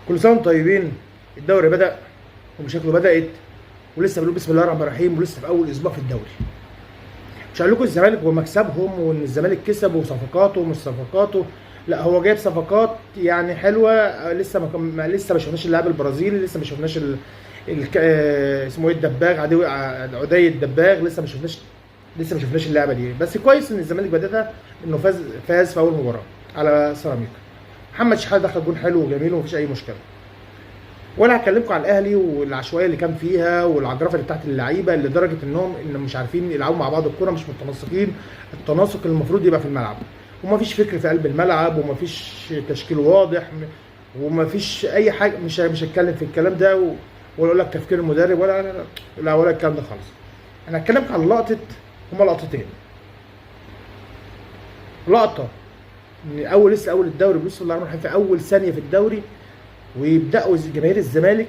كل سنه وانتم طيبين. الدوري بدأ ومشاكله بدأت، ولسه بنقول بسم الله الرحمن الرحيم، ولسه في اول اسبوع في الدوري. مش هقول لكم الزمالك ومكسبهم وان الزمالك كسب وصفقاته ومش صفقاته، لا هو جايب صفقات يعني حلوه. لسه ما شفناش اللاعب البرازيلي، لسه ما شفناش اسمه ايه الدباغ، عدي الدباغ، لسه ما شفناش اللعبه دي. بس كويس ان الزمالك بدأها انه فاز في اول مباراه على سيراميكا. محمد شحاته دخل جون حلو وجميل ومفيش اي مشكله. وانا هكلمكم على الاهلي والعشوائيه اللي كان فيها والعجرفه اللي بتاعت اللعيبه، لدرجه انهم مش عارفين يلعبوا مع بعض الكوره، مش متناسقين التناسق اللي المفروض يبقى في الملعب، ومفيش فكر في قلب الملعب، ومفيش تشكيل واضح، ومفيش اي حاجه. مش هتكلم في الكلام ده ولا اقول لك تفكير المدرب ولا الكلام ده خالص. انا هتكلم عن لقطه، هما لقطتين. لقطه من لسه اول الدوري، بسم الله الرحمن الرحيم، في اول ثانيه في الدوري، ويبداوا جماهير الزمالك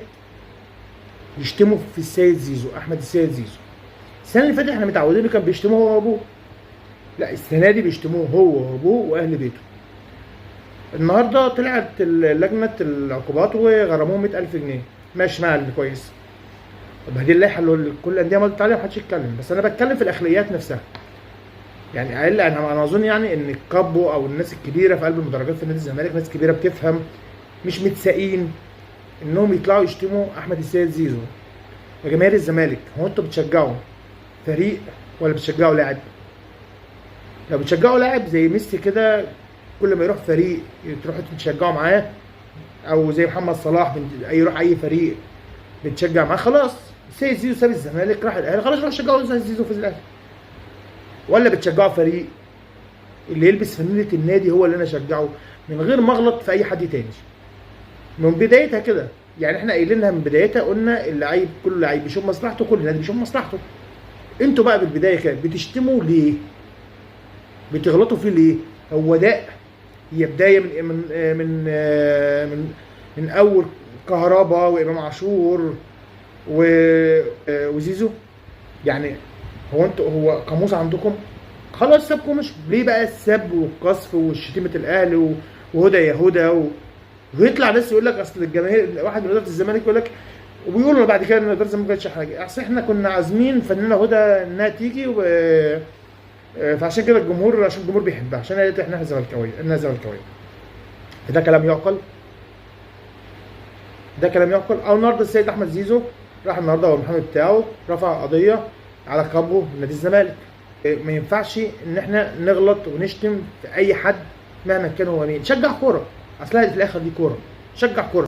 يشتموا في السيد زيزو، احمد السيد زيزو. السنه اللي فاتت احنا متعودين انه كان بيشتموه هو وابوه، لا السنه دي بيشتموه هو وابوه واهل بيته. النهارده طلعت لجنه العقوبات وغرموه 100,000 جنيه. ماشي، مع كويس. طب دي اللائحه اللي كل الانديه مضت عليها ومحدش يتكلم، بس انا بتكلم في الاخلاقيات نفسها. يعني اقل انا اظن يعني ان الكابو او الناس الكبيره في قلب المدرجات في نادي الزمالك ناس كبيره بتفهم، مش متساقين انهم يطلعوا يشتموا احمد السيد زيزو. يا جماهير الزمالك، هو انتوا بتشجعوا فريق ولا بتشجعوا لاعب؟ لو بتشجعوا لاعب زي ميسي كده، كل ما يروح فريق تروحوا تشجعوا معاه، او زي محمد صلاح يروح اي فريق بتشجع معاه، خلاص السيد زيزو ساب الزمالك راح الاهلي، خلاص روحوا شجعوا زي زيزو في الاهلي. ولا بتشجعوا فريق اللي يلبس فانيله النادي هو اللي انا اشجعه، من غير ما اغلط في اي حد تاني من بدايتها كده. يعني احنا قايلينها من بدايتها، قلنا اللعيب كل لعيب بيشوف مصلحته، كل نادي بيشوف مصلحته. انتوا بقى بالبدايه كده بتشتموا ليه؟ بتغلطوا فيه ليه؟ هو ده هي بدايه من اول كهربا وامام عاشور وزيزو. يعني هو قاموس عندكم خلاص سابكم، مش ليه بقى السب والقذف وشتيمه الاهلي وهدى يا هدى ويطلع ناس يقول لك اصل الجماهير، واحد من اداره الزمالك يقول لك، وبيقولوا بعد كده ان اداره الزمالك ما كانتش حاجه، اصل احنا كنا عازمين فنانه هدى انها تيجي فعشان كده الجمهور، عشان الجمهور بيحبها، عشان قالت احنا زملكاويه، انها زملكاويه. ده كلام يعقل؟ ده كلام يعقل؟ او النهارده السيد احمد زيزو راح النهارده والمحامي بتاعه رفع قضيه على كابو نادي الزمالك. ما ينفعش ان احنا نغلط ونشتم في اي حد مهما كان هو مين. شجع كوره، اصلها في الاخر دي كوره، شجع كوره.